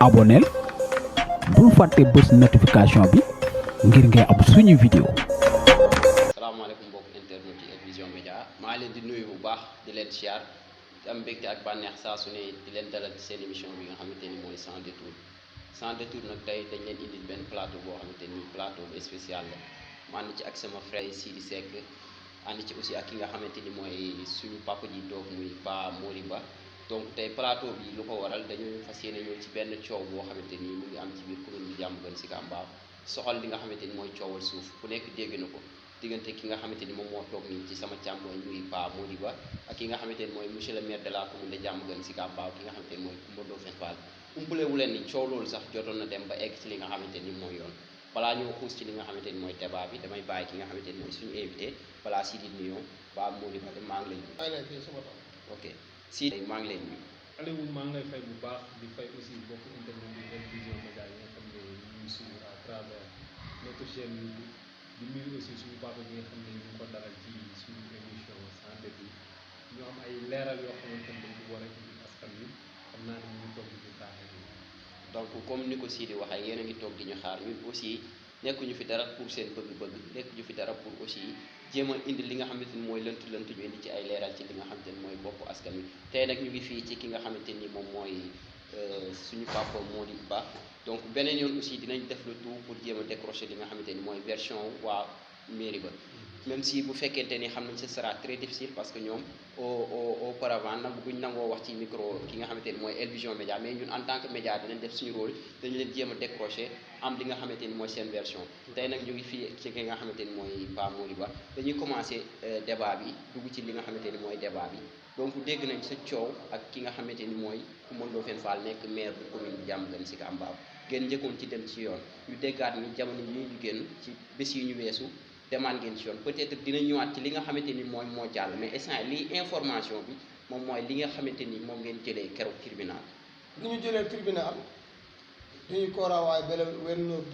abonneel bul fàtte bës notification bi ngir ngay am suñu vidéo. salaamaaleykum mbokk internet yi El Vision Médias maa leen di nuyu bu baax di leen siyaar di am mbégte ak bànneex saa su ne di leen dalal ci seen émission bi nga xamante ni mooy sans détour sans détour nag tey dañ leen indil benn plateau boo xamante ni plateau bu spécial la ma ànd ci ak sama frère Sidi Seck ànd ci aussi ak ki nga xamante ni mooy suñu papa ji toog muy Pa Mody Ba. donc tey plateau bi lu ko waral dañu fas yéene ñëw ci benn coow boo xamante ni mu ngi am ci biir commune bi Diamaguène Sicap Mbao soxal li nga xamante ni mooy coowal suuf ku nekk dégg na ko diggante ki nga xamante ni moom moo toog nii ci sama càmmooñ muy Pa Mody Ba ak ki nga xamante ni mooy monsieur le maire de la commune de Diamaguène Sicap Mbao ki nga xamante ni mooy Coumba Ndoffène Fall umpalewu leen ni coow loolu sax jotoon na dem ba egg ci li nga xamante ni mooy yoon balaa ñoo xuus ci li nga xamante ni mooy débat bi damay bàyyi ki nga xamante ni mooy suñu invité balaa si di nuyoo Pa Mody Ba de maa ngi lay nuyu. ok si maa ngi lay nuyu. Aliou maa ngi lay fay bu baax di fay aussi bokk internet bi El Vision Médias yi nga xam ne ñu ngi suivre à travers notre chaîne YouTube di nuyu aussi suñu papa bi nga xam ne ñu ngi ko dalal ci suñu émission sans détour ñu am ay leeral yoo xamante ne dañ ko war a indi askan wi xam naa ne ñu ngi toog di ñu xaar. donc comme ni ko Sidi waxee yéen a ngi toog di ñu xaar ñun aussi nekkuñu fi dara pour seen bëgg-bëgg nekkuñu fi dara pour aussi jéem a indi li nga xamante ni mooy lënt ñu indi ci ay leeral ci li nga xamante ni mooy bopp askan wi tey nag ñu ngi fii ci ki nga xamante ni moom mooy suñu papa Mody Ba donc beneen yoon aussi dinañ def le tout pour jéem a décrocher li nga xamante ni mooy version waa mairie ba même si bu fekkente ni xam nañ ce sera très difficile parce que ñoom auparavant nag buñ nangoo wax ci micro ki nga xamante ni mooy El Vision Médias mais ñun en tant que média dinañ def suñu rôle dañu leen jéem a décrocher am li nga xamante ni mooy seen version tey nag ñu ngi fii ci ki nga xamante ni mooy Pa Mody Ba dañuy commencer débat bi dugg ci li nga xamante ni mooy débat bi donc dégg nañ sa coow ak ki nga xamante ni mooy Coumba Ndoffène Fall nekk maire bu commune bi Diamaguène Sicap Mbao ngeen njëkkoon ci dem ci yoon ñu déggaat ni jamono yi ñu génn ci bés yi ñu weesu demaan ngeen ci yoon peut-être dina ñëwaat ci li nga xamante ni mooy moo jàll mais instant lii information bi moom mooy li nga xamante ni moom ngeen jëlee keroog tribunal. li ñu jëlee tribunal dañu ko rawaay ba le 29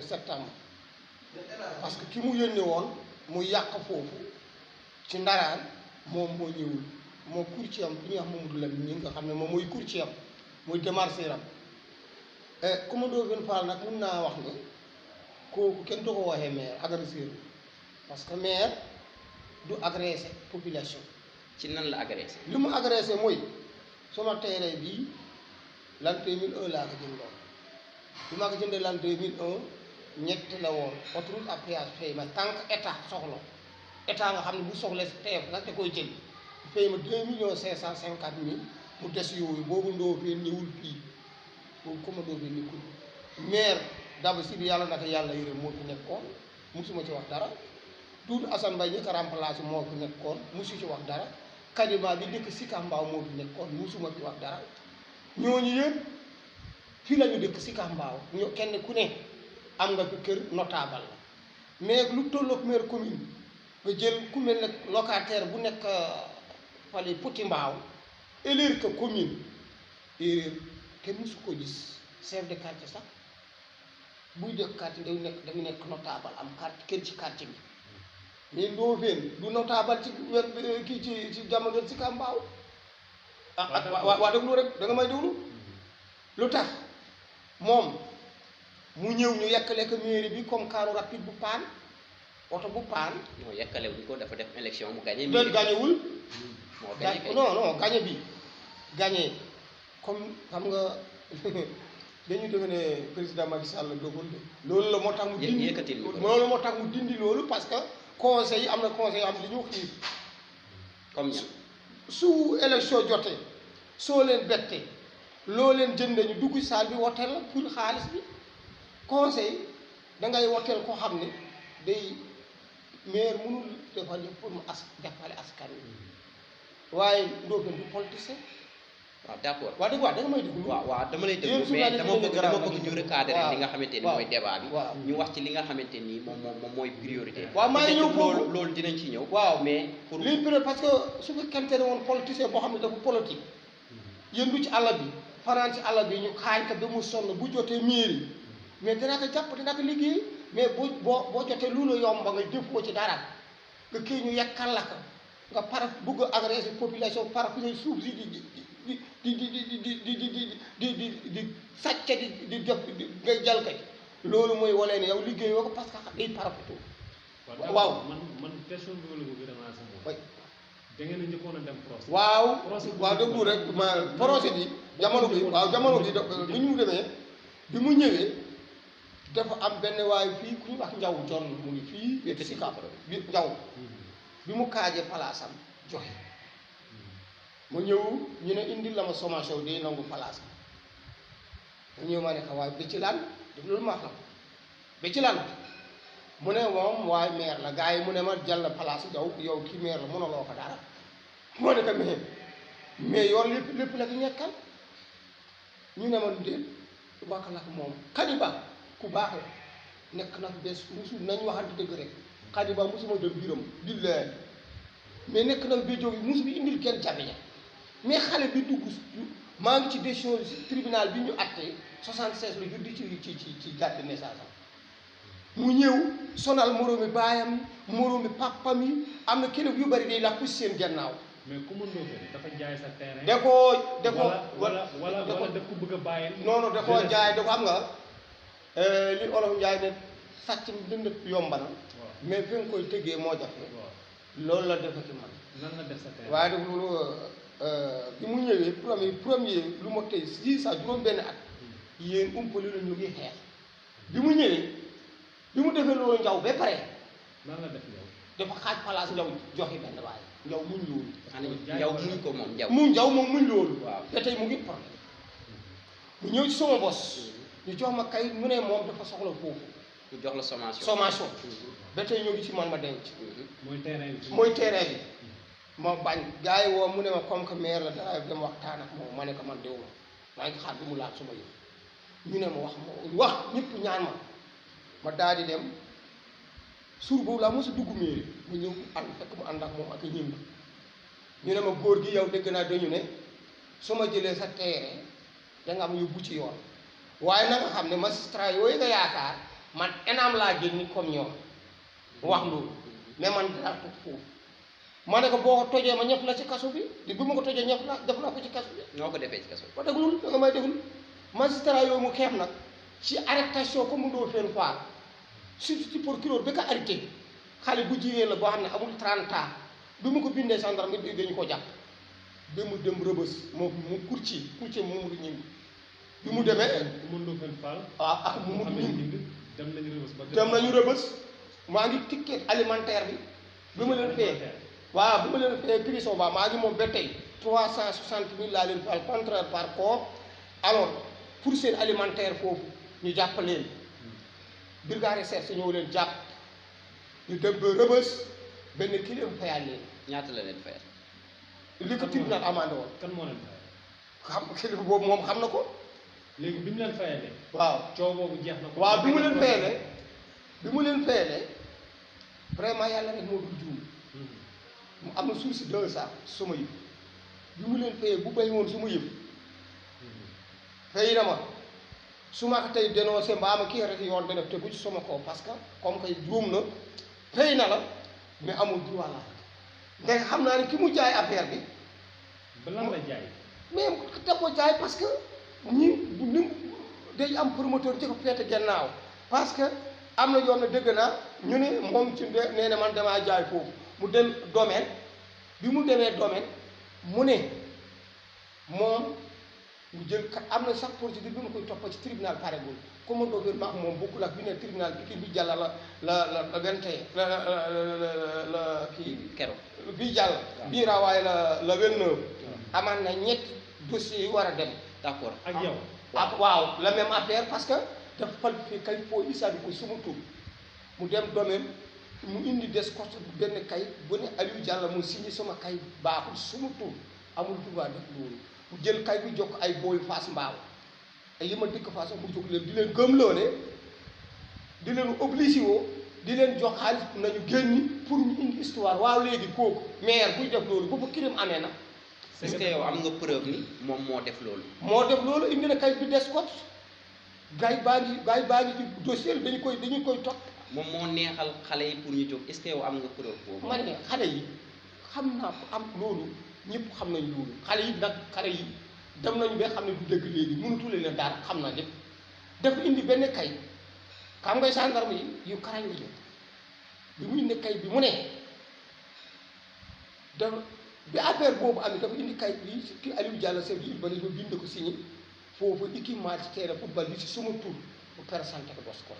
septembre parce que ki mu yónni woon mu yàq foofu ci ndaraan moom moo ñëwul moo courtier am bi ñuy wax Mamadou Lamine ñi nga xam ne moom mooy courtier am muy démarcheur am Coumba Ndoffène Fall nag mun naa wax ni kooku kenn du ko waxee maire agresseur parce que maire du agressé population. ci nan la agressé. li mu agressé mooy sama terrain bii l'an 2001 laa ko jëndoon bi ma ko jëndee l'an 2001 ñett la woon autoroute à péage fay ma tant que état soxla état nga xam ne bu soxla teef nag da koy jël fay ma 2,550,000 mu des yooyu boobu Ndoffène ñëwul fii boobu Coumba Ndoffène nekkul maire Daba si bi yàlla naka yàlla yërëm moo fi nekkoon musuma ci wax dara Doudou Assane Mbaye ñi ko remplacé moo fi nekkoon musu ci wax dara Kadima bi dëkk Sicap Mbao moo fi nekkoon musuma ci wax dara ñooñu yëpp fii la ñu dëkk Sicap Mbao kenn ku ne am nga fi kër notable la mais lu tolloog maire commune nga jël ku mel ne locataire bu nekk fale Petit Mbao élire que commune erreur kenn musu ko gis chef de quartier sax buy dëkk quartier dañu nekk notable am quartier kër ci quartier bi mais Ndoffène du notable ci kii ci Diamaguène Sicap Mbao waa déglu rek da nga may déglu lu tax moom mu ñëw ñu yekkale ko mairie bi comme car rapide bu paan oto bu paan. non yekkale wuñ ko dafa def élection mu gagné. doon gañewul moo gagné non gagné bi gagné comme xam nga dañu defe ne président Macky Sall la dogal de loolu la moo tax mu dindi loolu moo tax mu dindi loolu parce que conseil yi am na conseil yoo xam ne li ñu xiir comme ñan su élection jotee soo leen bettee loo leen jëndee ñu dugg saal bi woteel la pour xaalis bi conseil dangay woteel ko xam ne day maire mënul defal pour mu jàppale askan wi waaye Ndoffène du politicien. waaw d'accord waaw dëgg waaw da nga may déglu. waaw dama lay déglu mais dama bëgg ñu recadrer li nga xamante ni mooy débat bi. ñu wax ci li nga xamante ni moom mooy priorité. waaw maa ngi ñëw foofu loolu dinañ ci ñëw. waaw mais pour li priorité parce que su fekkente ne woon politicien boo xam ne dafa politique yëndu ci àll bi fanaan ci àll bi ñu xaañ ko ba mu sonn bu jotee mairie mais dinaa ko jàpp dinaa ko liggéey mais boo jotee lu la yomb nga defoo ci dara nga kii ñu yekkal la ko nga par bugg a agresser population par ku ñuy suuf si di sàcce di jox ngay jalkati loolu mooy walee ne yow liggéeyoo ko parce que day parapetoo. waaw man question bi la ko gën a lancé moom. way da ngeen a njëkkoon a dem procès. waaw déglu rek procès bi jamono bi bi ñu demee bi mu ñëwee dafa am benn waaye fii ku ñu wax njaw jon mu ngi fii wetu si kàpp bi njaw bi mu kaajee palaasam joxe mu ñëw ñu ne indil la ma sommation day nangu palaasam mu ñëw ma ne ko waaye ba ci lan def loolu maax la ko ba ci lan mu ne moom waaye maire la gars yi mu ne ma jàll place yow kii maire la mënuloo ko dara moo ne ko mais yoon lépp la fi ñekkal ñu ne ma déet wax la ko moom Kadiba ku baax la nekk nag bés musul nañ waxante dëgg rek Kadiba musuma dem biiram billaay mais nekk nag ba jóg musu bi indil kenn jafe-jafe mais xale bi dugg maa ngi ci décision tribunal bi ñu attee 76 la juddi ci date de naissance mu ñëw sonal moroomi baayam moroomi papam yi am na kilifa yu bari day làkku seen gannaaw. mais ku mën dafa jaay sa terrain. da koo wala daf ko bëgg a bàyyi. non da koo jaay da ko xam nga li olof njaay ne sàcc dënd yomba na. mais fi nga koy tëggee moo jafe. loolu la defa ci man. nan la def sa terrain. waaye daf loolu bi mu ñëwee premier lu ma tey 6 à juróom benn at. yéen umpali la ñu ngi xeex bi mu ñëwee. bi mu defee loolu njaw ba pare. nan la def yow. dafa xaaj place njaw joxe benn waaye njaw muñ loolu. njaw muñ ko moom njaw. njaw moom muñ loolu. waaw te tey mu ngi problème. mu ñëw ci sama bos. ñu jox ma kay mu ne moom dafa soxla foofu. ñu jox la sommation. sommation. ba tey ñoo ngi ci man ma denc. mooy terrain bi. mooy terrain bi. ma bañ gars yi woo mu ne ma comme que maire la dara dem waxtaan ak moom ma ne ko man déw ma maa ngi xaar bi mu laal suma yëf ñu ne ma wax ñëpp ñaan ma daal di dem suur boobu laa mos a dugg mairie mu ñëw ànd fekk mu ànd ak moom ak ñëmb ñu ne ma góor gi yow dégg naa dañu ne su ma jëlee sa terrain da nga am yóbbu ci yoon waaye na nga xam ne magistrat yooyu nga yaakaar man enaam laa jël ni comme ñoom wax loolu mais man dara toog foofu ma ne ko boo ko tojee ma ñëpp la ci kaso bi di bu ma ko tojee ñëpp la def naa ko ci kaso bi. ñoo ko defee ci kaso bi. ba déglul da nga may déglu magistrat yooyu mu xeex nag ci arrestation comme mu doo feen faar surtout ci procureur bi ko arrêté xale bu jigéen la boo xam ne amul 30 ans bi mu ko bindee gendarme bi dañu ko jàpp ba mu dem rëbës moom mu courtier moomu du ñëw bi mu demee. mën doo feen faal. waaw ak mu dem nañu rëbës maa ngi ticket alimentaire bi ma leen fee. waaw bi ma leen fee prison ba maa ngi moom ba tey 360 000 laa leen fal contraire par corps alors pour seen alimentaire foofu ñu jàpp leen brigade recherche ñëw leen jàpp ñu dem ba rëbës benn kilo fayal leen. ñaata la leen fayal. li ko tribunal amandé woon. kan moo leen fayal. xam kilifa boobu moom xam na ko. léegi bi mu leen fayalee. waaw coow boobu jeex na ko. waaw bi mu leen fayalee vraiment yàlla rek moo dul juum. mu am na suuf si 2 sacs suma yëf bi mu leen fayee bu bay woon suma yëf fay na ma su ma ko tey dénoncé mbaa ma kii rek yoon dana tegu ci sama kaw parce que comme que juum na fay na la mais amul droit la nga xam naa ne ki mu jaay affaire bi. ba lan la jaay. mais da ko jaay parce que ñi day am promoteur ci ko féete gannaaw parce que am na yoon na dëgg naa ñu ne moom ci nee na man damaa jaay foofu. mu dem domaine bi mu demee domaine mu ne moom mu jël kat am na sax procédure bi ma koy topp ci tribunal paregul comme gouvernement ak moom bokkul ak bi ne tribunal bi kii bi jàll la 21 la kii keroog bi jàll bii raawaay la 29 amaan na ñetti dossiers yi war a dem d'accord ak yow ak waaw la même affaire parce que dafa falsifié kay foo isabi ko suma tur mu dem domaine mu indi des coste benn kay bu ne Aliou Diallo mu signé sama kay baaxul suma tur amul droit def loolu mu jël kay bi jokk ay booy Fass Mbaaw ay yi ma dëkk Fass mu jóg leen di leen gëmloo ne di leen obligé woo di leen jox xaalis nañu génn pour ñu indi histoire waaw léegi kooku maire buy def loolu bu fa crime amee na. est-ce que yow am nga preuve ni moom moo def loolu. moo def loolu indi na kay bi des coste gars yi baa ngi ci dossier dañu koy topp. moom moo neexal xale yi pour ñu jóg est-ce que yow am nga preuve boobu. ma ne xale yi xam naa am loolu ñëpp xam nañ loolu xale yi nag xale yi dem nañu ba xam ne du dëgg léegi mënutu leen dara xam na lépp dafa indi benn kay xam nga gendarme yi yu karañ la bi mu indi kay bi mu ne dafa bi affaire boobu am dafa indi kay bi ki Aliou Diallo chef du urbanisme bind ko signé foofu équipement ci terrain football bi ci suma tur bu présenté ko dos ko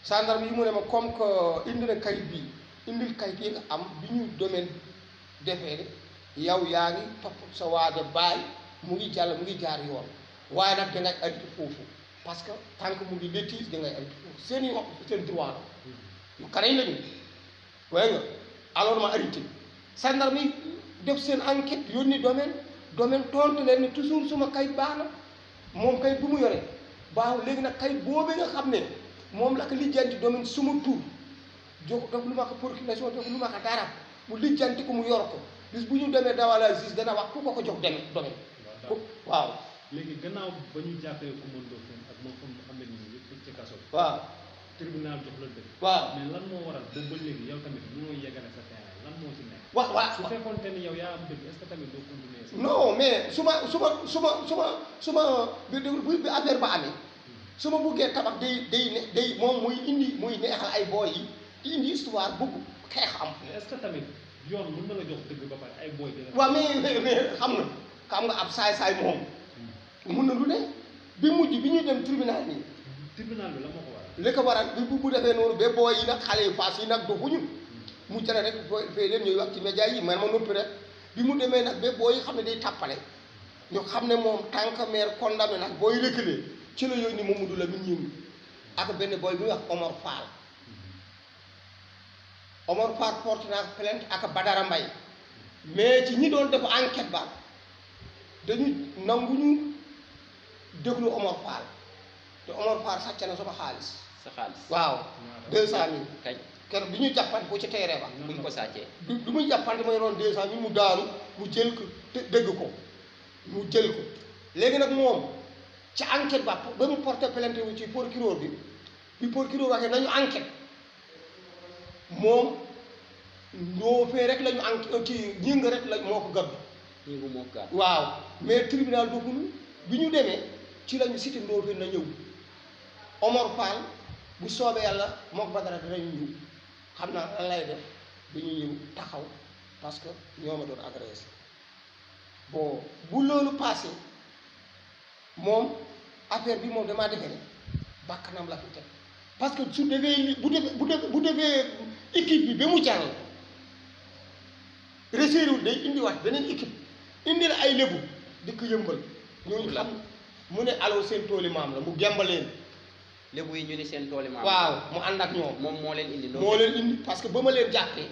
gendarme yi mu ne ma comme que indi na kayit bi indil kayit yi nga am bi ñu domaine defee yow yaa ngi topp sa waade baay mu ngi jàll mu ngi jaar yoon waaye nag dangay arrêté foofu parce que tant que mu ngi litige dangay arrêté foofu seen i wax seen droit la yu karañ lañu waaye nga alors ma arrêté gendarme yi def seen enquête yónni domaine tontu leen ne toujours suma kayit baax na moom kayit bu mu yore baaxul léegi nag kayit boobee nga xam ne moom la ko lijjanti domaine suma tur jox def lu ma ko procuration def lu ma ko dara mu lijjanti ko mu yor ko bis bu ñu demee dawala gis dana wax ku ko jox domaine waaw léegi gannaaw ba ñu jàppee ku mën doo fen ak moom xam ne nii yëpp ci kaso bi waaw tribunal jox la dëgg waaw mais lan moo waral boobu ba léegi yow tamit mënoo yeggale sa terrain lan moo ci nekk waaw su fekkoon te ni yow yaa am dëgg est-ce que tamit doo continuer non mais su ma bi affaire ba amee su ma buggee tabax day moom muy neexal ay booy yi di indi histoire bugg xeex am mais est-ce que tamit yoon mën na la jox dëgg ba pare ay booy dina waaw mais xam nga ab saay-saay moom mun na lu ne bi mujj bi ñuy dem tribunal nii tribunal bi la moo ko waral li ko waral bi bu defee noonu ba booy yi nag xale yu faas yi nag doxuñu mu jële rek fay leen ñuy wax ci média yi man ma noppi rek bi mu demee nag ba booy yi xam ne day tàppale ñu xam ne moom tant que maire condamné nag booy reculé ci la yónni Mamadou Lamine Gningue ak benn booy bi ñuy wax Omar Fall porte naa plainte ak Badara Mbaye mais ci ñi doon def enquête ba dañu nanguñu déglu Omar Fall te Omar Fall sàcc na sama xaalis sa xaalis waaw 200 000 kañ keroog bi ñu jàppante ko ci terrain ba buñ ko sàccee du muy jàppante ma yoroon 200 000 mu daaru mu jël ko dégg ko mu jël ko léegi nag moom ci enquête ba mu porté plainte wu ci procureur bi procureur waxee nañu enquête moom Ndofène rek lañu enquête ci Gningue rek lañ moo ko gàddu Gningue moo ko gàddu waaw mais tribunal doxul bi ñu demee ci lañu cité Ndofène na ñëw Omar Fall bu soobee yàlla moo ko Badara dinañu ñëw xam naa lan lay def bi ñu ñëw taxaw parce que ñoo ma doon agressé bon bu loolu passé moom affaire bi moom damaa defee ne bàkkanam la fi teg parce que su defee bu defee équipe bi ba mu jàll réserve day indiwaat beneen équipe indi la ay lébu di ko yëmbal ñooñu xam mu ne alors seen tooli maam la mu gembaleen lébu yi ñu ni seen tooli maam waaw mu ànd ak ñoom moom moo leen indi moo leen indi parce que ba ma leen jàppee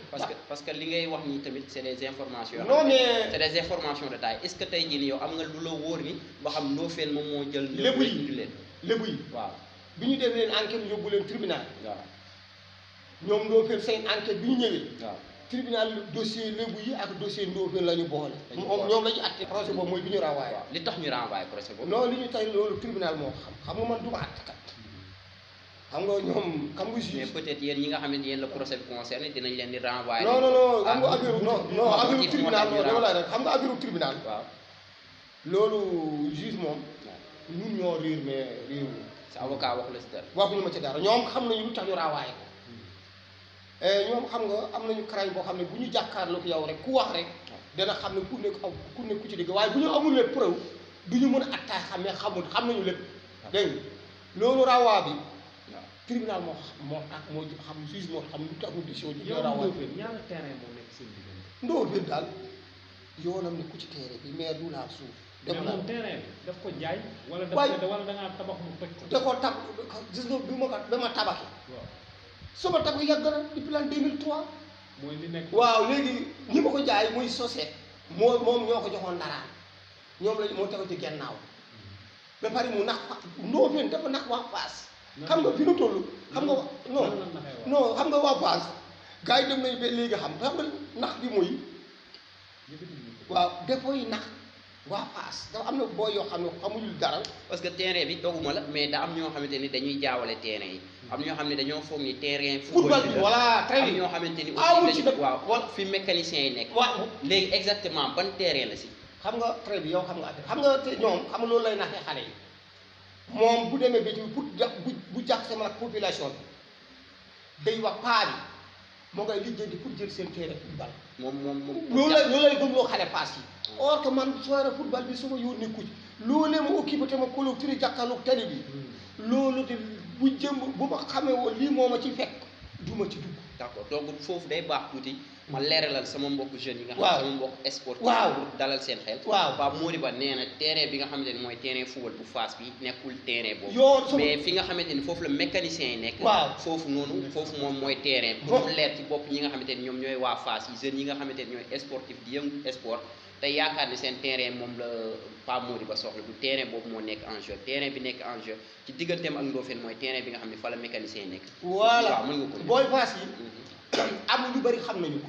parce que li ngay wax nii tamit c'est des informations non mais c'est des informations de taille est-ce que tey jii nii yow am nga lu la wóor ni ba xam Ndofène moom moo jël lébu yi indi leen lébu yi waaw bi ñu def leen enquête yóbbu leen tribunal waaw ñoom Ndofène seen enquête bi ñu ñëwee waaw tribunal dossier lébu yi ak dossier Ndofène la ñu boole moom ñoom la ñu atte procès boobu mooy bi ñu renvoyé waaw li tax ñu renvoyé procès boobu non li ñu tey loolu tribunal moo xam nga man du ma attekat xam nga ñoom xam nga juge mais peut-être yéen ñi nga xam ne yéen la procès bi concerné dinañ leen di renvoyer non xam nga affaire non affaire tribunal non dama lay rek xam nga affaire tribunal waaw loolu juge moom ñun ñoo riir mais riiru sa avocat wax la si dara waxuñu ma ci dara ñoom xam nañu lu tax ñu renvoyé ko ñoom xam nga am nañu crañ boo xam ne bu ñu jàkkaarloo ko yow rek ku wax rek dana xam ne ku nekk ku ci dégg waaye bu ñu amul lépp preuve du ñu mën a attaque xam mais xam nañu lépp dégg nga loolu rawaa bi tribunal moo tax moo xam juge moo xam lu tax mu décision ji rawaa ñaata terrain moo nekk seen diggante Ndofène daal yoonam ne ku ci terrain bi mais du laal suuf mais moom terrain bi daf ko jaay wala da ngaa tabax mu toj ko da koo tab gis nga bi ma ko ba ma tabaxee waaw sama tabax yàgg na depuis l'an 2003 mooy li nekk waaw léegi ñi ma ko jaay muy société moom ñoo ko joxoon dara ñoom lañ moo tegu ci gennaaw ba pare mu nax Ndofène dafa nax waa Fass xam nga fi nu toll xam nga non xam nga waa Fass gars yi dem nañ ba léegi xam nga nax bi muy waaw dafay nax waa Fass dafa am na booy yoo xam ne xamuñu dara parce que terrain bi doguma la mais da am ñoo xamante ni dañuy jaawale terrain yi am ñoo xam ne dañoo foog ni terrain football bi voilà très am bien ñoo xamante ni awul aussi ci dañu dëkk waaw wala fi mécanicien yi nekk waaw léegi exactement ban terrain la si xam nga très bien yow xam nga affaire xam nga te ñoom xam nga loolu lay naxee xale yi moom bu demee ba ci pour bu jax sama nag population bi day wax paa bi moo ngay lijjanti pour jël seen terrain football moom loolu lay gëmloo xale paas yi or que man soirée football bi sama yoon nekku ci loolee ma occupé te ma collecteur jàkkaarloog tali bi loolu de bu jëm bu ma xamee woon lii moo ma ci fekk du ma ci dugg d'accord donc foofu day baax tuuti ma leeralal sama mbokk jeunes yi nga xam waaw sama mbokk sportif waaw pour dalal seen xel waaw Pape Modiba nee na terrain bi nga xamante ni mooy terrain football bu Fass bi nekkul terrain boobu yoon sama mais fi nga xamante ni foofu la mécanicien yi nekk waaw foofu noonu foofu moom mooy terrain pour mu leer ci bopp ñi nga xamante ni ñoom ñooy waa Fass yi jeunes yi nga xamante ni ñooy sportif di yëngu sport te yaakaar ni seen terrain moom la Pape Modiba soxla du terrain boobu moo nekk en jeu terrain bi nekk en jeu ci digganteem ak Ndofène mooy terrain bi nga xam ne fa la mécanicien yi nekk voilà waaw mën nga ko booy paas yi am ñu bëri xam nañu ko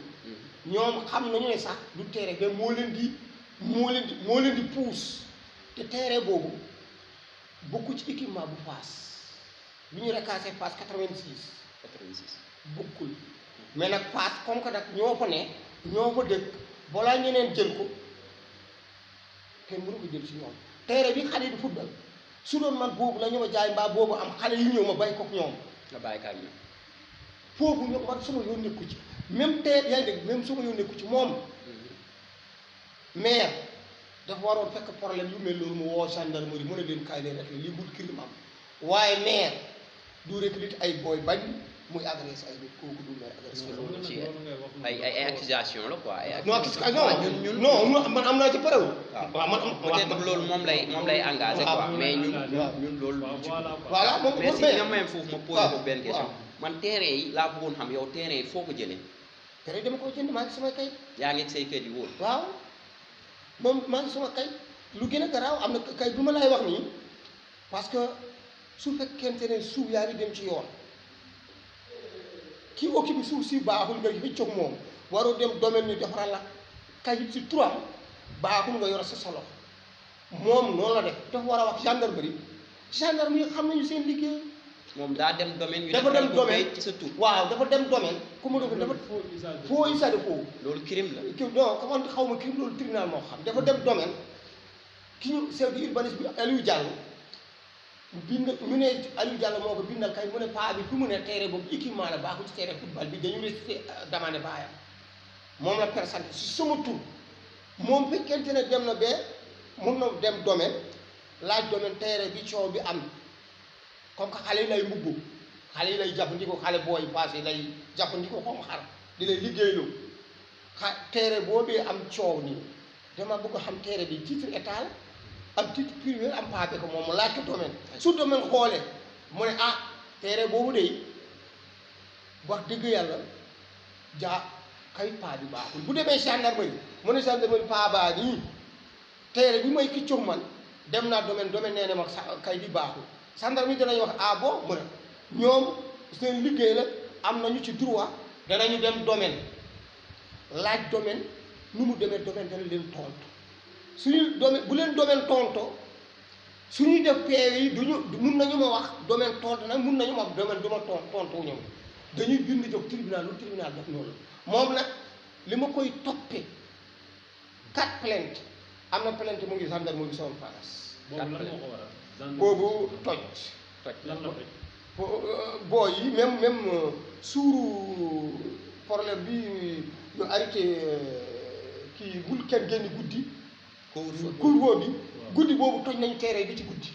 ñoom xam nañu ne sax du terrain mais moo leen di puus te terrain boobu bokku ci équipement bu Fass bi ñu recasé Fass 86 bokkul mais nag Fass comme que nag ñoo fa ne ñoo fa dëkk balaa ñeneen jël ko kenn mënu ko jël ci ñoom terrain bi xale yi di football su doon man boobu la ñu ma jaay mbaa boobu am xale yi ñëw ma bay kook ñoom nga bàyyi kaay ñoom foofu ñoom man suma yoon nekku ci même tey yaa ngi dégg même suma yoon nekku ci moom maire dafa waroon fekk problème yu mel loolu mu woo gendarmerie mu ne leen kaay leen rek lii bul crime am waaye maire du recruter ay booy bañ muy agressé ay nit kooku du maire agressé loolu ci ay accusation la quoi ay non ñun non man am naa ci preuve waaw man peut-être loolu moom lay engagé quoi mais ñun loolu voilà moom mais si nga mayam foofu ma posé ko benn question man terrain yi laa bëggoon xam yow terrain yi foo ko jëlee tere dama ko jënd maa ngi samay kayit yaa ngi say kayit yu wóor waaw moom maa ngi sama kayit lu gën a garaaw am na kayit bu ma lay wax nii parce que su fekkente ne suuf yaa ngi dem ci yoon kii occupé suuf si baaxul nga xëccoog moom waroo dem domaine ñu defaral la kayit si turam baaxul nga yor sa solo moom noonu la def dafa war a wax gendarmerie xam nañu seen liggéey moom daa dem domaine ñu dafa dem domaine ci sa tur waaw dafa dem domaine ku ma doon dafa faux usage de faux loolu crime la non comment xaw ma crime loolu tribunal moo xam dafa dem domaine ki ñu chef de urbanisme bi Aliou Diallo bind ñu ne Aliou Diallo moo ko bindal kay mu ne paa bi fi mu ne terrain boobu équipement la baaxul ci terrain football bi dañu resté demandé baayam moom la personne si sama tur moom fekkente ne dem na ba mun na dem domaine laaj domaine terrain bi coow bi am comme que xale yi lay mbubb xale yi lay jàppandikoo xale booy passé lay jàppandikoo comme xar di lay liggéeyloo terrain boobee am coow nii dama bëgg a xam terrain bi titre état la am titre privé am pape ko moom mu laaj ko domaine su domaine xoolee mu ne ah terrain boobu de wax dëgg yàlla kayit paa bi baaxul bu demee gendarmerie mu ne gendarmerie paa baa nii terrain bi may kiccoog man dem naa domaine nee na ma kayit bi baaxul gendarmerie danañu wax ah bon mu ne ñoom seen liggéey la am nañu ci droit danañu dem domaine laaj domaine nu mu demee domaine dana leen tontu suñu domaine bu leen domaine tontoo suñuy def PV yi duñu mun nañu ma wax domaine tontu nag mun nañu ma wax domaine du ma tontu ñoom dañuy bind jox tribunal lu tribunal def noonu moom nag li ma koy toppee 4 plainte am na plainte mu ngi gendarme mu ngi son place boobu toj boo yi même suuru problème bi ñu arrêté kii bul kenn génn guddi couvre-feu bi guddi boobu toj nañu terrain bi ci guddi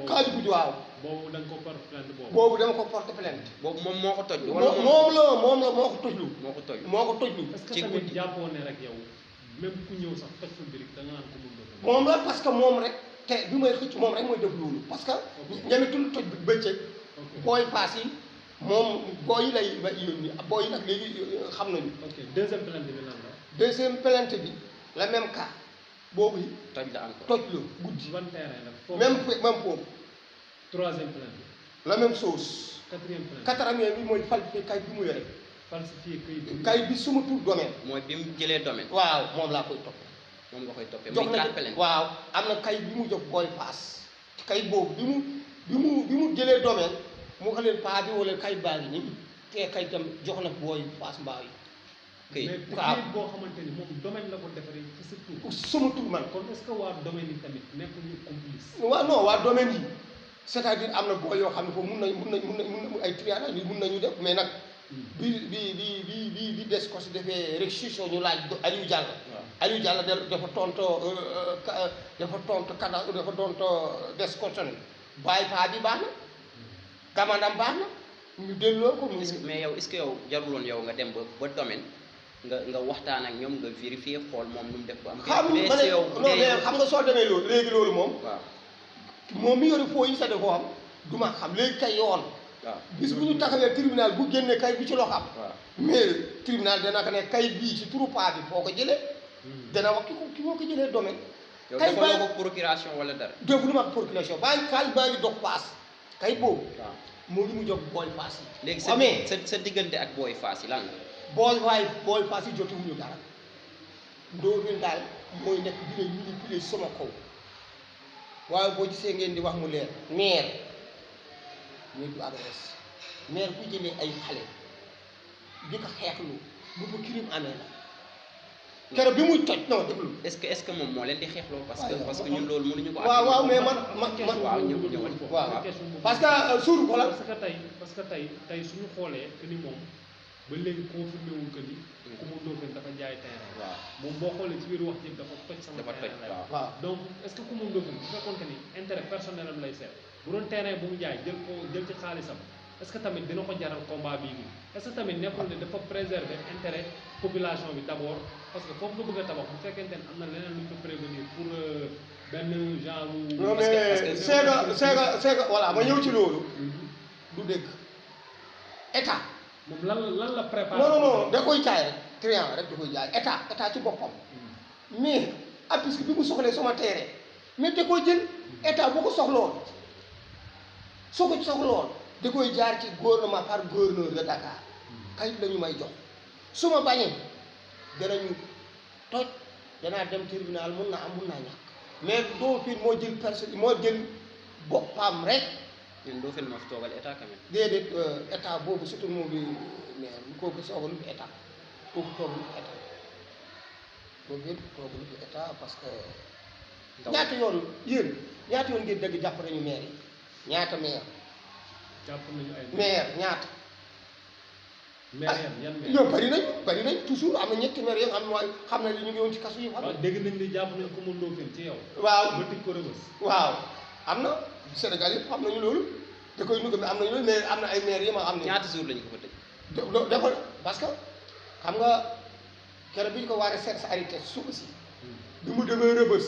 xaaju guddi waaw boobu da nga ko porte plainte boobu dama ko porte plainte boobu moom moo ko toj moom la moo ko tojlu moo ko tojlu est-ce que tamit jàppoo ne rek yow même ku ñëw sax toj fa birig da nga naan ko mun moom la parce que moom rek te bi may xëcc moom rek mooy def loolu parce que ñamitul toj bi bëccëg booy paas yi moom booy yi lay yónni booy yi nag léegi xam nañu deuxième plainte bi lan la deuxième plainte bi la même cas boobu yi toj la encore toj la guddi ban terrain la même foofu troisième plainte bi la même chose quatrième bi mooy falsifié kayit bi mu yore falsifié kayit bi suma tur domaine mooy bi mu jëlee domaine waaw moom laa koy topp moom nga koy toppee jox muy na 4 plainte waaw am na kayit bi mu jox booy paas kayit boobu bi mu jëlee domaine mu wax leen paa bi wala kayit baa ngi nii te kayitam jox na booy Fass Mbao yi këyit mais waaw. këyit boo xamante ni moom domaine la ko defaree ci sa tur. sama tur man kon est-ce que waa domaine yi tamit nekkul ñu complice. waaw non waa domaine yi c'est-à-dire am na booy yoo xam ne foofu mun nañ ay trianal yi mun nañu def mais nag bi des ko si defee restitution ñu laaj Aliou Diallo Aliou Diallo dafa tontoo dafa tontoo des ko sonné bàyyi paa bi baax na gamandam baax na ñu delloo ko mu mais yow est-ce que yow jaruloon yow nga dem ba domaine nga waxtaan ak ñoom nga vérifier xool moom nu mu def ba am xam mais ma si ne yow non mais xam nga soo demee loolu léegi loolu moom waaw moom mi yore foo yi sa defoo am du ma xam léegi kay yoon waaw bis bu ñu taxawee tribunal bu génnee kay bi ci loxo am waaw mais tribunal dana ko ne kay bii ci turu paa bi foo ko jëlee dana wax ki moo ko jëlee domaine yow kay defaloo bàyyi ko procuration wala dara defu lu ma procuration baa ngi dox paas kay boobu waaw moo ngi mu jóg booy paas yi léegi amee sa diggante ak booy Fass yi lan la booy paas yi jotewuñu dara Ndofène daal mooy nekk dina manipuler sama kaw waaye boo gisee ngeen di wax mu leer maire du adresse maire bu jëlee ay xale di ko xeexlu bu fa crime amee la keroog bi muy toj non déglu est-ce que moom moo leen di xeexloo parce que waaw, parce que ñun loolu mënuñu ko waaw mais man waaw ñëwal waaw parce que suur xoolal parce que tey suñu xoolee que ni moom ba léegi confirmé wul que ni Coumba Ndoffène dafa jaay terrain waaw moom boo xoolee ci biir wax ji dafa toj sama dafa toj terrain waaw waaw donc est-ce que Coumba Ndoffène bu fekkoon que ni intérêt personnel am lay seet bu doon terrain bu mu jaay jël ci xaalisam est-ce que tamit dina ko jaral combat bii nii est-ce que tamit nekkul ne dafa préserver intérêt population bi d'abord parce que foofu nga bëgg a tabax bu fekkente ne am na leneen lu ñu ko prévenir pour benn genre. non parce mais c'est que voilà ma ñëw ci loolu du dégg état moom lan la préparé. non da koy jaay rek trian rek da koy jaay état ci boppam mais puisque bi mu soxlee sama terrain mais da koy jël état boo ko soxloon soo ko soxloon da koy jaar ci gouvernement par gouverneur de Dakar kayit la ñu may jox su ma bañee danañu toj danaa dem tribunal mun naa am mun naa ñàkk mais Ndofène moo jël personne moo jël boppam rek ñun Ndofène moo fi toogal état quand même déedéet état boobu surtout moo bi mais kooku soogalu fi état kooku toogalu fi état boobu yëpp toogalu fi état parce que ñaata yoon ngeen dégg jàpp nañu maire yi ñaata maire jàpp nañu ay maire ñaata maire yan maire ñoom bari nañ toujours am na ñetti maire yi xam na li ñu ngi woon ci kasu yi waaw dégg nañ ni jàpp nañ Coumba Ndoffène ci yow waaw ba tëj ko Rebeuss waaw am na Sénégal yëpp xam nañu loolu da koy nuga mais am nañu loolu mais am na ay maire yi ma xam ne ñaata jour lañ ko fa tëj dafa parce que xam nga keroog bi ñu ko waree seet sa arrêté suuf si bi mu demee Rebeuss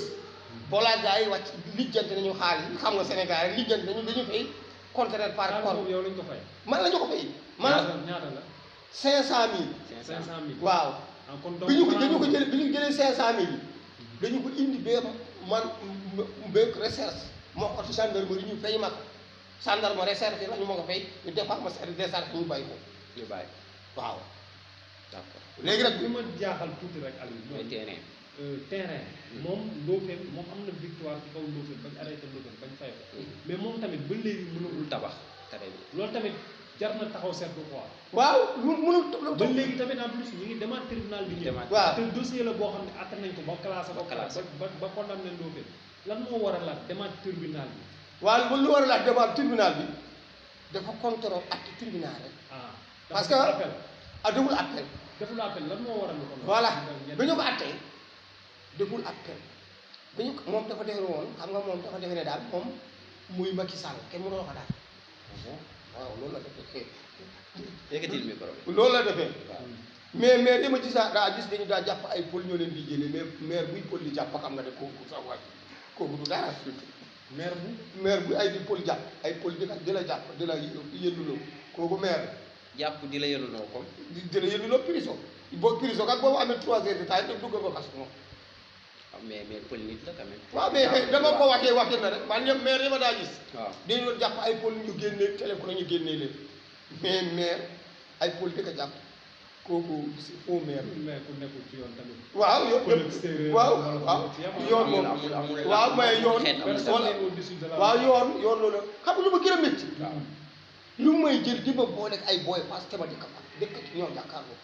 boolaa gars yi wàcc lijjanti nañu xaalis xam nga Sénégal lijjanti nañu dañu fay conteneur par compte yow lañ ko fay man la ñu ko fay man ñaata la 500 500 000 000 waaw kon bi ñu ko jëlee bi ñu jëlee 500 000 dañu ko indi bee man beeg recherche moo ko ci gendarmerie ñu fay ma ko gendarme recherche la ñu ma ko fay ñu defar ma service des arts ñu bàyyi ko ñu bàyyi waaw d'accord léegi nag bi ma jaaxal tuuti rek Aliou mooy mooy terrain terrain moom Ndofène moom am na victoire ci kaw Ndofène bañ arrêté Ndofène bañ fay ko mais moom tamit ba léegi mënagul tabax terrain bi loolu tamit jar na taxaw seetlu quoi waaw mënul ba léegi tamit en plus ñu ngi demande tribunal bi ñëw waaw te dossier la boo xam ne atte nañ ko ba classé ba classé ba condamné Ndofène lan moo war a laaj demande tribunal bi waaw lu war a laaj demande tribunal bi dafa contrôle acte tribunal rek parce que appel deful appel deful appel lan moo war a kon voilà bi ñu ko attee deful appel bi ñu moom dafa defe woon xam nga moom dafa defe ne daal moom muy Macky Sall kenn mënoo ko daal waaw loolu la defee yëkkatil micro bi loolu la defee mais maire yi ma gis daa gis dañu daa jàpp ay pôle ñoo leen di jëlee mais maire buy pôle di jàpp xam nga ne kooku sax waay kooku du dara maire bu ay di pôle jàpp ay pôle di la jàpp di la yënduloo kooku maire jàpp di la yënduloo comme di la yënduloo prison boo prison kat boobu amee 3 heures de temps def dugg ko xas moom mais pël nit la quand même waaw mais dama ko waxee na rek man ñëpp maire yi ma daa gis waaw dañu doon jàpp ay pôle ñu génnee téléphone ñu génnee leen mais maire ay pôle di ko jàpp kooku faux maire mais ku nekkul ci yoon tamit waaw yoon moom waaw mais yoon waaw yoon loolu xam nga lu ma gën a métti lu may jël di ma boole ak ay booy parce que ma dëkk fa dëkk ci ñoom jàkkaarloo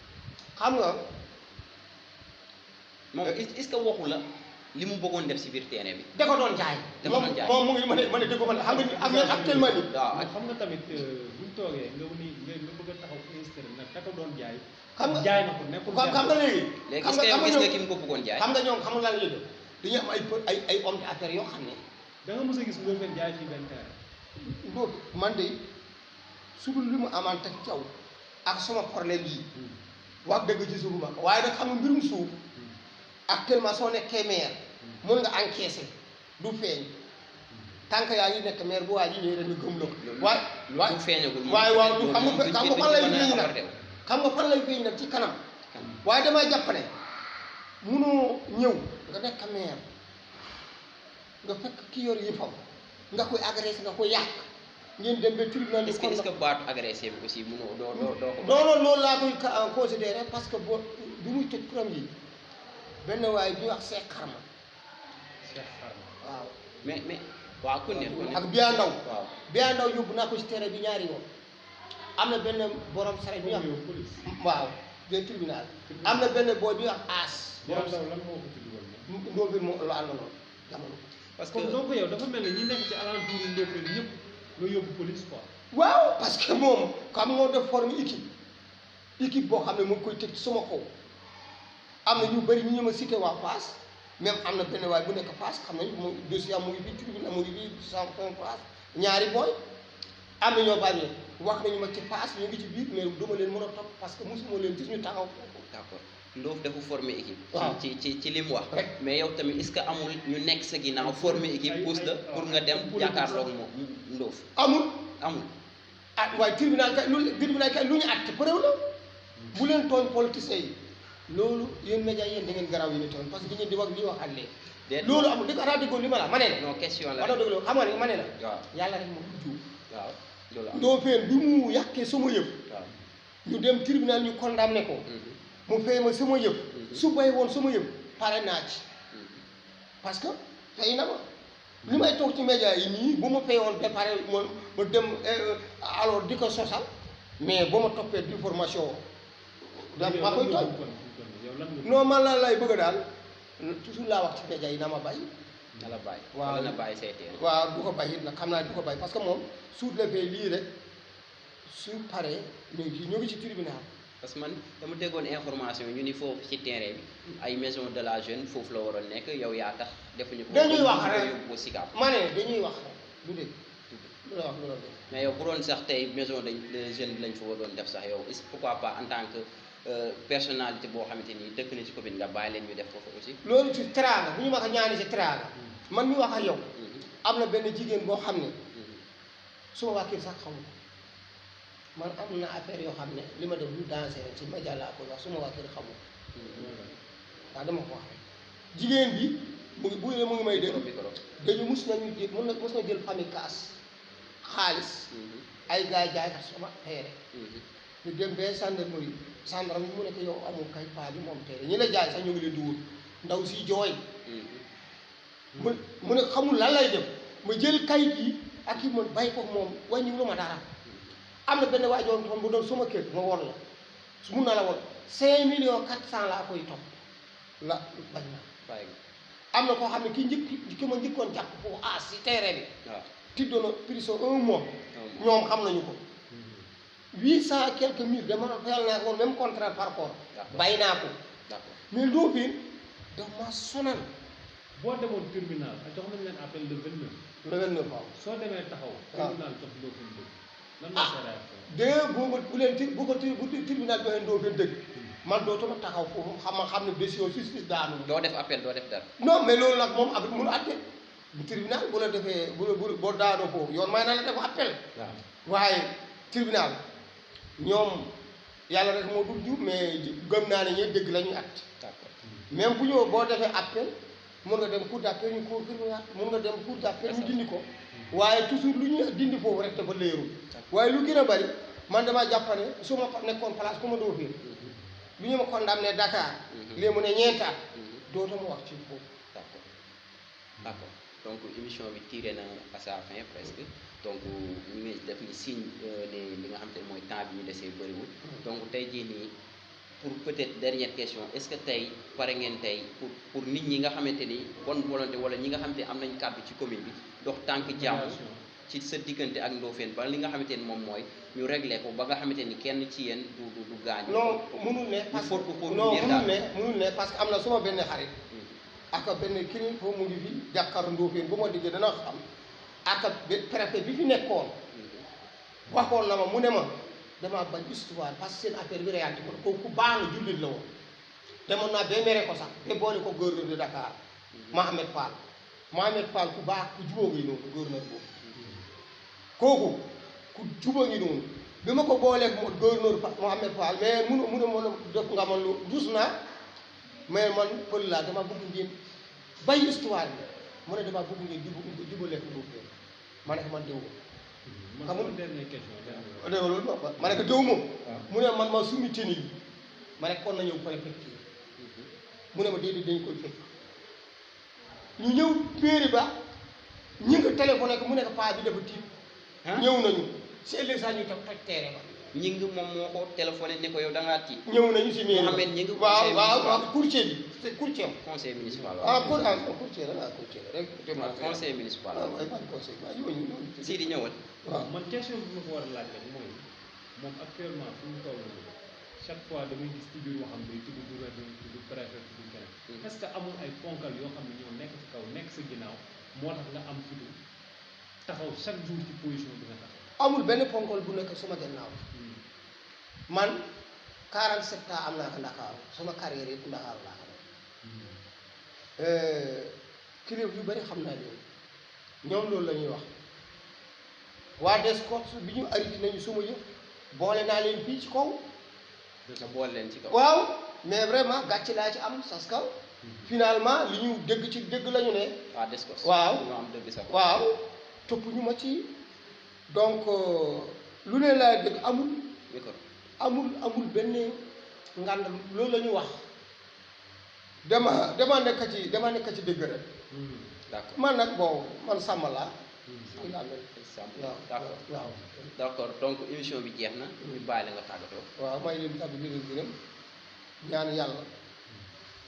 xam nga moom est-ce que waxu la li mu bëggoon def si biir terrain bi. da ko doon jaay. da ko doon jaay moom mu ngi ma ne dëgg ko xam nga am na actuellement nii. waaw xam nga tamit buñ toogee nga bëgg a taxaw instru nag ka ko doon jaay. xam nga jaay na ko nekkul jaay xam nga léegi. léegi est-ce que yow gis nga ki mu ko bëggoon jaay. xam nga ñoom xamul lan la ñuy def dañuy am ay hommes d'affaires yoo xam ne. da nga mës a gis ngoo fen jaay fii benn terrain. donc man de su dul li mu amaan teg caw ak sama problème yi wax dëgg ci suuf ma waaye nag xam nga mbirum suuf actuellement soo nekkee maire mën nga encaisser du feeñ tant que yaa ngi nekk maire bu waa ji ñëwee dañu gëm la ko. waaye lu feeñagul moom waaye waaw du xam nga fan lay feeñ nag dem. xam nga fan lay feeñ nag ci kanam waaye damay jàpp ne munoo ñëw nga nekk maire nga fekk ki yor yëfam nga koy agressé nga koy yàq ngeen dem ba tribunal. est-ce que baatu agressé bi aussi munoo doo ko. non loolu laa koy considéré parce que boo bi muy tëj premier benn waaye bi ñuy wax Cheikh Xarma. Cheikh Xarma waaw. mais waaw ku ne ak Biya Ndaw. waaw Biya Ndaw yóbbu naa ko ci terrain bi ñaari yoon am na benn borom saret bi ñuy wax. waaw de tribunal. am na benn booy bi ñuy wax As. Biya Ndaw lan moo ko tudd woon. Ndofène moo la àndaloon jamono. parce que comme donc yow dafa mel ne ñi nekk ci alentour Ndofène ñëpp nga yóbbu police quoi. waaw parce que moom xam moo def forme équipe boo xam ne mu ngi koy teg ci sama kaw am na ñu bëri ñu ma cité waa Fass même am na benn waay bu nekk Fass xam nañu mu dossier am mu ngi fii tribunal mu ngi fii sans Fass ñaari booy am na ñoo bàyyi wax nañu ma ci Fass ñu ngi ci biir mais duma leen mën a topp parce que mosuma leen gis ñu taxaw. d'accord Ndoof dafa former équipe. waaw ci li mu wax. rek mais yow tamit est-ce que amul ñu nekk sa ginnaaw former équipe pousse la pour nga dem jàkkaarloog moom Ndoof. amul. amul waaye tribunal kay lu ñu àtte preuve la bu leen tooñ politiciens yi loolu yéen médias yéen da ngeen garaaw yi ni tooñ parce que di ngeen di wax lii wax ak lee. déet loolu amul dëgg ataa déggoo li ma la ma ne la. non question la wax dëgg xam nga ne ma ne la. waaw yàlla rek moom du juum. waaw loolu am Ndofène bi mu yàqee sama yëf waaw. ñu dem tribunal ñu condamné ko mu fay ma sama yëf su bay woon sama yëf pare naa ci parce que fay na ma li may toog ci médias yi nii bu ma fay woon ba pare ma dem alors di ko sosal mais ba ma toppee di formation da ma koy tooñ non man la lay bëgg daal toujours laa wax ci médias yi na ma bàyyi na la bàyyi. waaw wala na bàyyi seetee. waaw du ko bàyyi nag xam naa du ko bàyyi parce que moom su defee lii rek su paree ñu ngi ci tribunal. parce que man dama déggoon information ñu ni foofu ci terrain bi ay maison de la jeune foofu la waroon nekk yow yaa tax defuñu ko. dañuy wax rek yóbbu Sicap. ma ne dañuy wax rek du dégg lu la wax lu la dégg. mais yow bu doon sax tey maison de jeune lañ fa waroon def sax yow est-ce pourquoi pas en tant que personnalité boo xamante ni dëkk na ci commune nga bàyyi leen ñu def foofu aussi. loolu ci teraanga bu ñu ma ko ñaani ci teraanga man mi wax ak yow am na benn jigéen boo xam ne suma waa kër sax xamul man am na affaire yoo xam ne li ma def lu dansé rek ci média laa koy wax suma waa kër xamul waaw dama ko wax rek jigéen bi mu ngi may dégg dañu mus na jël famille kaas xaalis ay gaay jaaykat sama teere ñu dem bee gendarmerie gendarme mu ne ko yow amul kay paa bi moom teere ñi la jaay sax ñu ngi leen di wóor ndaw si jooy mu ne xamul lan lay def ma jël kayit yi ak yi man bàyyi ko moom wàññiwul ma dara am na benn waajoon toon bu doon suma kër ma wor la su mun na la won 5 millions 400 laa koy topp la bañ na bàyyi am na koo xam ne ki ma njëkkoon jàpp foofu si terrain bi waaw tiddoon na prison 1 mois ñoom xam nañu ko 800 quelques mille dama fayal naa ko même contrat par rapport bàyyi naa ko d'accord mais Ndofène daf ma sonal boo demoon tribunal jox nañ leen appel le 29. le 29 waaw soo demee taxaw. waaw tribunal jox Ndofène dëgg. lan mooy sa réaction. bu tribunal joxee Ndofène dëgg man dootuma taxaw foofu xam ne décision justice daanu. doo def appel doo def dara. non mais loolu nag moom ak mënu àtte bu tribunal bu la defee boo daanoo foofu yoon may na la def appel. waaw waaye tribunal ñoom yàlla rek moo dul jub mais gëm naa ne ñee dëgg la ñuy àtte. d'accord même bu ñëw boo defee appel mën nga dem cour d'appel ñu confirmer mën nga dem cour d'appel ñu dindi ko waaye toujours lu ñu dindi foofu rek dafa leerul waaye lu gën a bari man damaa jàpp ne su ma nekkoon place ku ma doo fii lu ñu ma condamné Dakar léegi mu ne ñeentaat dootuma wax ci foofu d'accord d'accord donc émission bi tiré na à sa fin presque donc ñu ngi def ni signe ne li nga xamante ne mooy temps bi ñu desee bëriwul donc tey jii nii pour peut-être dernière question est-ce que tey pare ngeen tey pour nit ñi nga xamante ni bonne volonté wala ñi nga xamante ni am nañ kàddu ci commune bi dox tànk jàmm ci sa diggante ak Ndofène ba li nga xamante ni moom mooy ñu réglé ko ba nga xamante ni kenn ci yéen du gaañ. non mënul ne parce que mënul ne parce que am na suma benn xarit ak benn kii foofu mu ngi fi jàkkaarloo Ndofène bu ma diggee dana xam ak préfet bi fi nekkoon waxoon na ma mu ne ma damaa bañ histoire parce que seen affaire bi réalité ko kooku baax na jullit la woon demoon naa ba mere ko sax te boole ko gouverneur de Dakar Mohamed Fall ku baax ku jubóo ngi noonu gouverneur boobu kooku ku jubóo ngi noonu bi ma ko booleeg gouverneur Mohamed Fall mais mun a def nga man lu dus naa mais man pël laa dama bëgg ngeen bay histoire bi mu ne dama bëgg ngeen jubaleeg Ndofène ma ne ko man déw ma xam nga loolu ma ne ko déw moom mu ne man ma sumi teni yi ma ne kon na ñëw préfecture mu ne ma déedéet dañ koy fekk ñu ñëw mairie ba ñu ngi téléphoné ko mu ne ko paa bi dafa tiit ñëw nañu si ëllëg saa ñu toj teere ba ñi ngi moom moo ko téléphoné ne ko yow da ngaa tiit ñëw nañu si mairie Mohamed ñi ngi waaw courtier bi c'est courtier conseil municipal courtier la courtier rek conseil municipal ay ban conseil waaw yooyu sii di ñëwal waaw man question bi ma ko war a laaj rek mooy moom actuellement fu mu toll chaque fois damay gis ci biir waxam day tudd gouverneur tudd préfet tudd keneen est-ce que amul ay ponkal yoo xam ne ñoo nekk ci kaw nekk sa ginnaaw moo tax nga am fitu taxaw chaque jour ci position bi nga taxaw amul benn ponkal bu nekk suma gannaaw man 47 ans am naa ko Ndakaaru sama carrière yëpp Ndakaaru laa ko def kilifa yu bëri xam naa leen ñoom loolu la ñuy wax waa Descos bi ñu arrêté nañu suma yëpp boole naa leen fii ci kaw nga boole leen ci kaw waaw mais vraiment gàcce laa ci am parce que finalement li ñu dégg ci dégg la ñu ne waa Descos waaw ñoo am dëgg sax waaw topp ñu ma ci donc lu ne laa dégg amul benn ngànd loolu la ñu wax dama nekk ci dégg rek d'accord man nag bon man sàmm laa waaw d'accord donc émission bi jeex na ñu bàyyi la nga tàggatoo waaw may leen tàgg di leen gërëm ñaan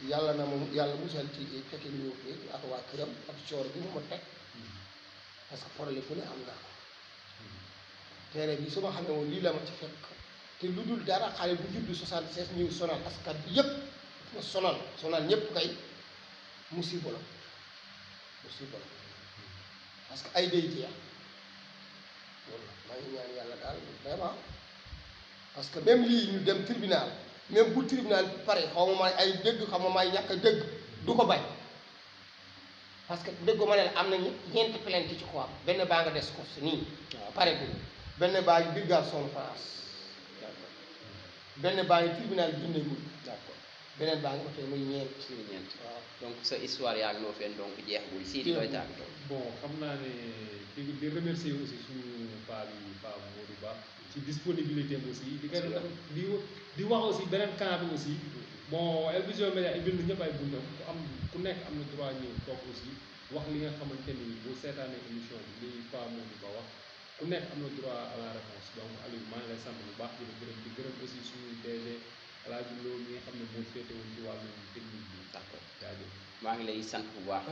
yàlla na moom yàlla musal ci fekke ñëw fi ak waa këram ak coor bi mu ma teg parce que problème bu ne am naa ko teere bi su ma xamee woon lii la ma ci fekk te lu dul dara xale bu juddu 76 ñëw sonal askan bi yëpp ma sonal ñëpp kay musiba la parce que ay day jeex loolu maa ngi ñaan yàlla daal vraiment parce que même lii ñu dem tribunal même bu tribunal pare xaw ma may ay dégg xaw ma may ñàkk a dégg du ko bañ parce que dégg ma ne la am na ñeenti plainte ci quoi benn baa nga des ko si nii pare bi benn baa ngi brigade son France benn baa ngi tribunal junne mul beneen baa ngi oto muy ñeent waaw donc sa histoire yaa ngi Ndofène donc jeexagul sii di doy tàggatoo bon xam naa ne di remercier aussi suñu paa Modou Ba ci disponibilité aussi di wax aussi beneen camp bi aussi bon El Vision Médias i bind ñëpp ay buntam ku nekk am na droit ñëw toog aussi wax li nga xamante ni bu seetaanee émission bi li paa Modou Ba wax ku nekk am na droit à la réponse donc Aliou maa ngi lay sant bu baax di gërëm aussi suñu DG Alaaji Lo mi nga xam ne moo féete woon ci wàllu technique bi d'accord jaajëf maa ngi lay sant bu baax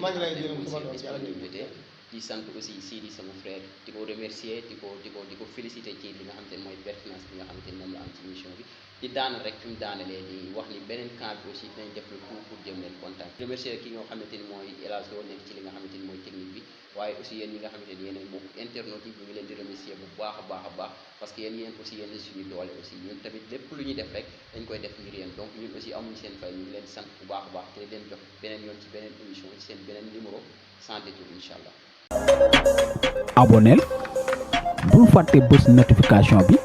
maa ngi lay gërëm disponibilité di sant aussi Sidi sama frère di ko remercier di ko féliciter ci li nga xamante ne mooy pertinence bi nga xamante ni moom la am ci émission bi di daan rek fi mu daanalee di wax ni beneen camp bi aussi dinañ def le tout pour jëm leen contact remercier ki nga xamante ni mooy El Hadj Lo nekk ci li nga xamante ni mooy technique bi waaye aussi yéen ñi nga xamante ni yéen a bokk internautes yi ñu ngi leen di remercier bu baax a baax parce que yéen aussi yéen suñu doole aussi ñun tamit lépp lu ñuy def rek dañ koy def ngir yéen donc ñun aussi amuñu seen fay ñu ngi leen di sant bu baax a baax te leen jox beneen yoon ci beneen émission ci seen beneen numéro sans détour incha allah. abonneel bul fàtte bës notification bi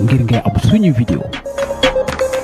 ngir ngay am suñu vidéo